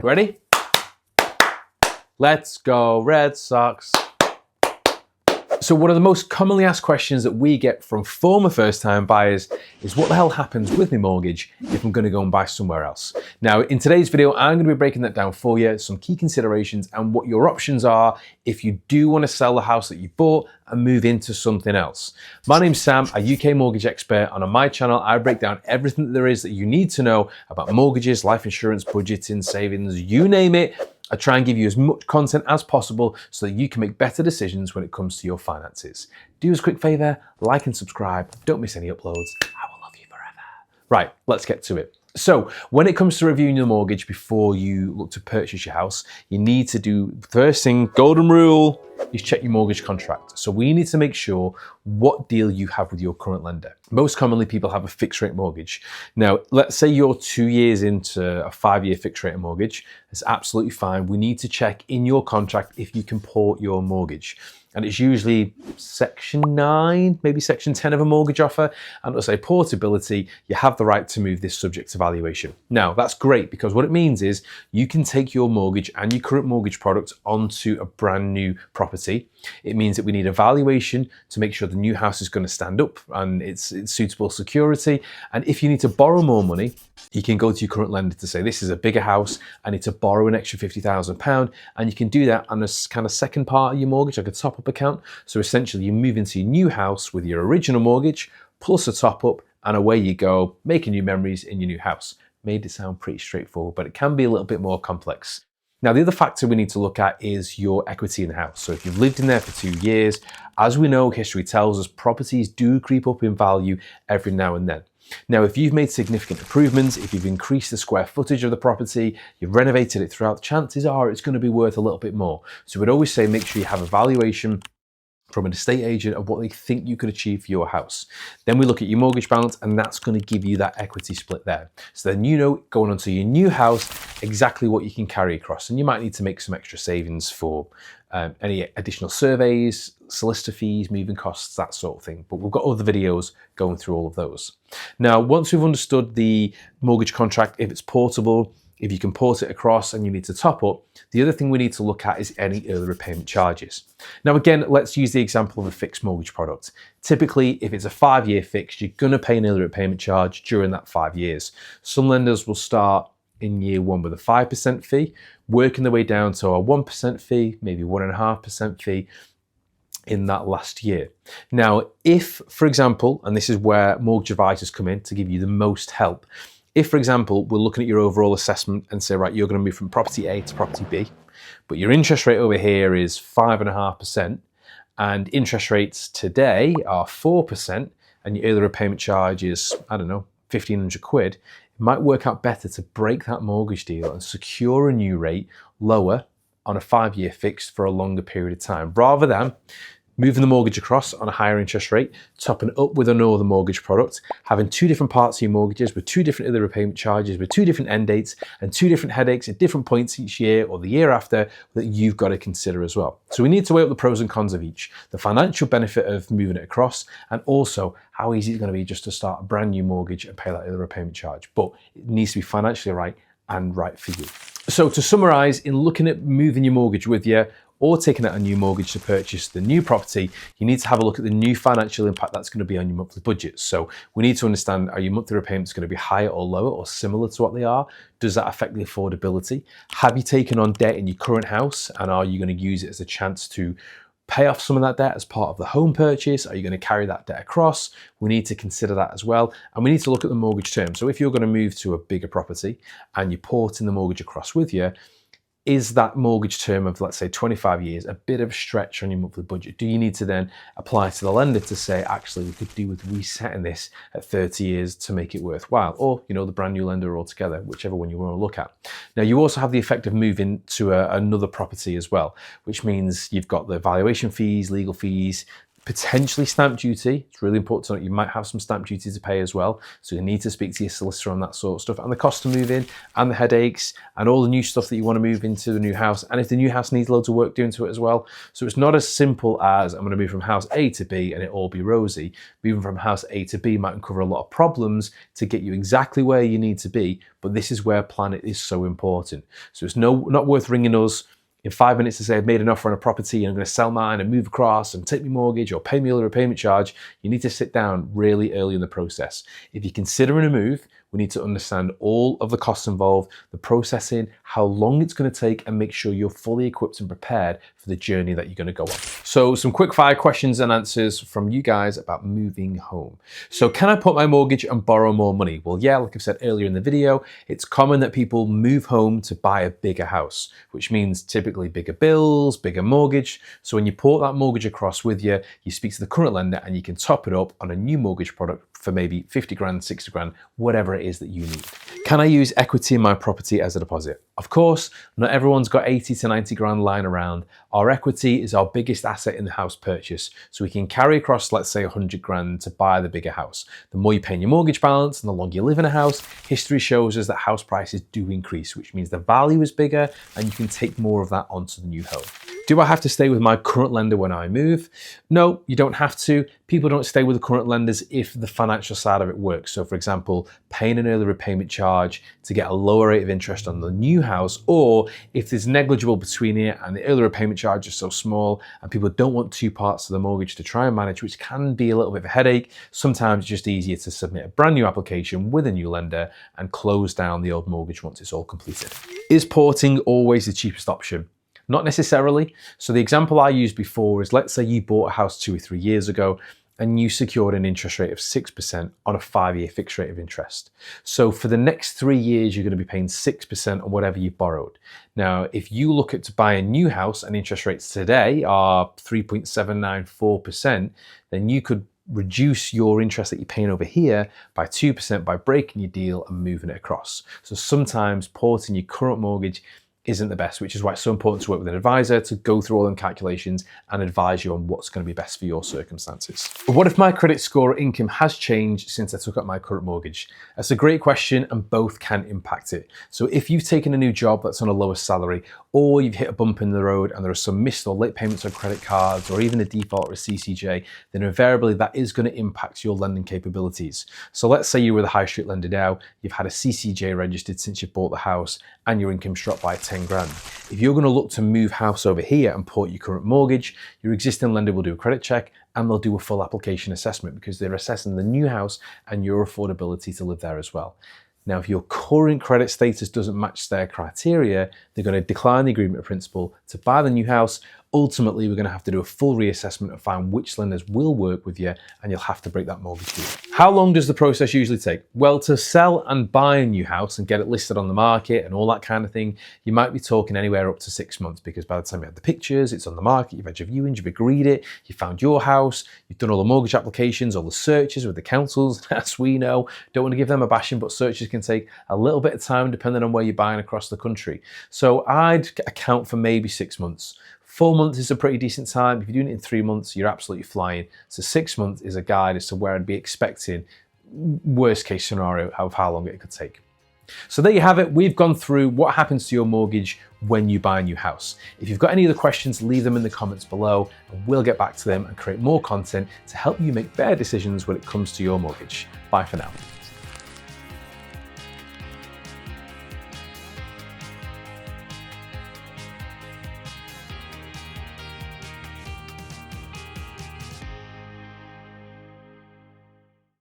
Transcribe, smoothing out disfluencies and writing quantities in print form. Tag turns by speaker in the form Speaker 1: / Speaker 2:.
Speaker 1: Ready? Let's go Red Sox. So one of the most commonly asked questions that we get from former first-time buyers is what the hell happens with my mortgage if I'm going to go and buy somewhere else? Now, in today's video, I'm going to be breaking that down for you, some key considerations and what your options are if you do want to sell the house that you bought and move into something else. My name's Sam, a UK mortgage expert, and on my channel, I break down everything that there is that you need to know about mortgages, life insurance, budgeting, savings, you name it. I try and give you as much content as possible so that you can make better decisions when it comes to your finances. Do us a quick favor, like and subscribe. Don't miss any uploads. I will love you forever. Right, let's get to it. So when it comes to reviewing your mortgage before you look to purchase your house, you need to do, first thing, golden rule, is check your mortgage contract. So we need to make sure what deal you have with your current lender. Most commonly, people have a fixed rate mortgage. Now, let's say you're 2 years into a 5-year fixed rate mortgage. That's absolutely fine. We need to check in your contract if you can port your mortgage. And it's usually section 9, maybe section 10 of a mortgage offer. And it'll say portability, you have the right to move this subject to valuation. Now, that's great because what it means is you can take your mortgage and your current mortgage product onto a brand new property. It means that we need a valuation to make sure the new house is going to stand up and it's suitable security. And if you need to borrow more money, you can go to your current lender to say, this is a bigger house, I need to borrow an extra £50,000. And you can do that on a kind of second part of your mortgage, like a top-up account. So essentially you move into your new house with your original mortgage, plus a top-up, and away you go, making new memories in your new house. Made it sound pretty straightforward, but it can be a little bit more complex. Now, the other factor we need to look at is your equity in the house. So if you've lived in there for 2 years, as we know, history tells us properties do creep up in value every now and then. Now, if you've made significant improvements, if you've increased the square footage of the property, you've renovated it throughout, chances are it's going to be worth a little bit more. So we'd always say make sure you have a valuation from an estate agent of what they think you could achieve for your house. Then we look at your mortgage balance and that's going to give you that equity split there. So then you know going onto your new house exactly what you can carry across, and you might need to make some extra savings for any additional surveys, solicitor fees, moving costs, that sort of thing. But we've got other videos going through all of those. Now, once we've understood the mortgage contract, if it's portable, if you can port it across and you need to top up, the other thing we need to look at is any early repayment charges. Now, again, let's use the example of a fixed mortgage product. Typically, if it's a 5-year fix, you're going to pay an early repayment charge during that 5 years. Some lenders will start in year 1 with a 5% fee, working their way down to a 1% fee, maybe 1.5% fee in that last year. Now, if, for example, and this is where mortgage advisors come in to give you the most help, if, for example, we're looking at your overall assessment and say, right, you're going to move from property A to property B, but your interest rate over here is 5.5%, and interest rates today are 4%, and your early repayment charge is, I don't know, 1,500 quid, it might work out better to break that mortgage deal and secure a new rate lower on a 5-year fix for a longer period of time, rather than moving the mortgage across on a higher interest rate, topping it up with another mortgage product, having 2 different parts of your mortgages with 2 different early repayment charges, with 2 different end dates and 2 different headaches at different points each year or the year after that you've got to consider as well. So we need to weigh up the pros and cons of each, the financial benefit of moving it across, and also how easy it's going to be just to start a brand new mortgage and pay that early repayment charge. But it needs to be financially right and right for you. So to summarize, in looking at moving your mortgage with you, or taking out a new mortgage to purchase the new property, you need to have a look at the new financial impact that's going to be on your monthly budget. So we need to understand, are your monthly repayments going to be higher or lower or similar to what they are? Does that affect the affordability? Have you taken on debt in your current house, and are you going to use it as a chance to pay off some of that debt as part of the home purchase? Are you going to carry that debt across? We need to consider that as well. And we need to look at the mortgage term. So if you're going to move to a bigger property and you're porting the mortgage across with you, is that mortgage term of, let's say, 25 years a bit of a stretch on your monthly budget? Do you need to then apply to the lender to say, actually, we could do with resetting this at 30 years to make it worthwhile? Or, you know, the brand new lender altogether, whichever one you want to look at. Now, you also have the effect of moving to another property as well, which means you've got the valuation fees, legal fees, Potentially stamp duty. It's really important to note you might have some stamp duty to pay as well. So you need to speak to your solicitor on that sort of stuff, and the cost to move in and the headaches and all the new stuff that you want to move into the new house. And if the new house needs loads of work doing to it as well. So it's not as simple as I'm going to move from house A to B and it all be rosy. Moving from house A to B might uncover a lot of problems to get you exactly where you need to be. But this is where planning is so important. So it's not worth ringing us in 5 minutes to say I've made an offer on a property and I'm going to sell mine and move across and take my mortgage or pay me early repayment charge. You need to sit down really early in the process. If you're considering a move, we need to understand all of the costs involved, the processing, how long it's going to take, and make sure you're fully equipped and prepared for the journey that you're going to go on. So some quick fire questions and answers from you guys about moving home. So can I put my mortgage and borrow more money? Well, yeah, like I've said earlier in the video, it's common that people move home to buy a bigger house, which means typically bigger bills, bigger mortgage. So when you put that mortgage across with you, you speak to the current lender and you can top it up on a new mortgage product for maybe 50 grand, 60 grand, whatever it is that you need. Can I use equity in my property as a deposit? Of course, not everyone's got 80 to 90 grand lying around. Our equity is our biggest asset in the house purchase. So we can carry across, let's say 100 grand to buy the bigger house. The more you pay in your mortgage balance and the longer you live in a house, history shows us that house prices do increase, which means the value is bigger and you can take more of that onto the new home. Do I have to stay with my current lender when I move? No, you don't have to. People don't stay with the current lenders if the financial side of it works. So for example, paying an early repayment charge to get a lower rate of interest on the new house, or if there's negligible between it and the early repayment charge is so small and people don't want two parts of the mortgage to try and manage, which can be a little bit of a headache. Sometimes it's just easier to submit a brand new application with a new lender and close down the old mortgage once it's all completed. Is porting always the cheapest option? Not necessarily. So the example I used before is, let's say you bought a house 2 or 3 years ago and you secured an interest rate of 6% on a 5-year fixed rate of interest. So for the next 3 years, you're going to be paying 6% on whatever you borrowed. Now, if you look at to buy a new house and interest rates today are 3.794%, then you could reduce your interest that you're paying over here by 2% by breaking your deal and moving it across. So sometimes porting your current mortgage isn't the best, which is why it's so important to work with an advisor to go through all them calculations and advise you on what's going to be best for your circumstances. But what if my credit score or income has changed since I took up my current mortgage? That's a great question, and both can impact it. So if you've taken a new job that's on a lower salary, or you've hit a bump in the road and there are some missed or late payments on credit cards, or even a default or a CCJ, then invariably that is going to impact your lending capabilities. So let's say you're with a high street lender now, you've had a CCJ registered since you bought the house and your income's dropped by 10 grand. If you're going to look to move house over here and port your current mortgage, your existing lender will do a credit check and they'll do a full application assessment because they're assessing the new house and your affordability to live there as well. Now, if your current credit status doesn't match their criteria, they're going to decline the agreement of principle to buy the new house. Ultimately, we're going to have to do a full reassessment and find which lenders will work with you, and you'll have to break that mortgage deal. How long does the process usually take? Well, to sell and buy a new house and get it listed on the market and all that kind of thing, you might be talking anywhere up to 6 months, because by the time you have the pictures, it's on the market, you've had your viewings, you've agreed it, you found your house, you've done all the mortgage applications, all the searches with the councils. As we know, don't want to give them a bashing, but searches can take a little bit of time depending on where you're buying across the country. So I'd account for maybe 6 months. 4 months is a pretty decent time. If you're doing it in 3 months, you're absolutely flying. So 6 months is a guide as to where I'd be expecting worst case scenario of how long it could take. So there you have it. We've gone through what happens to your mortgage when you buy a new house. If you've got any other questions, leave them in the comments below and we'll get back to them and create more content to help you make better decisions when it comes to your mortgage. Bye for now.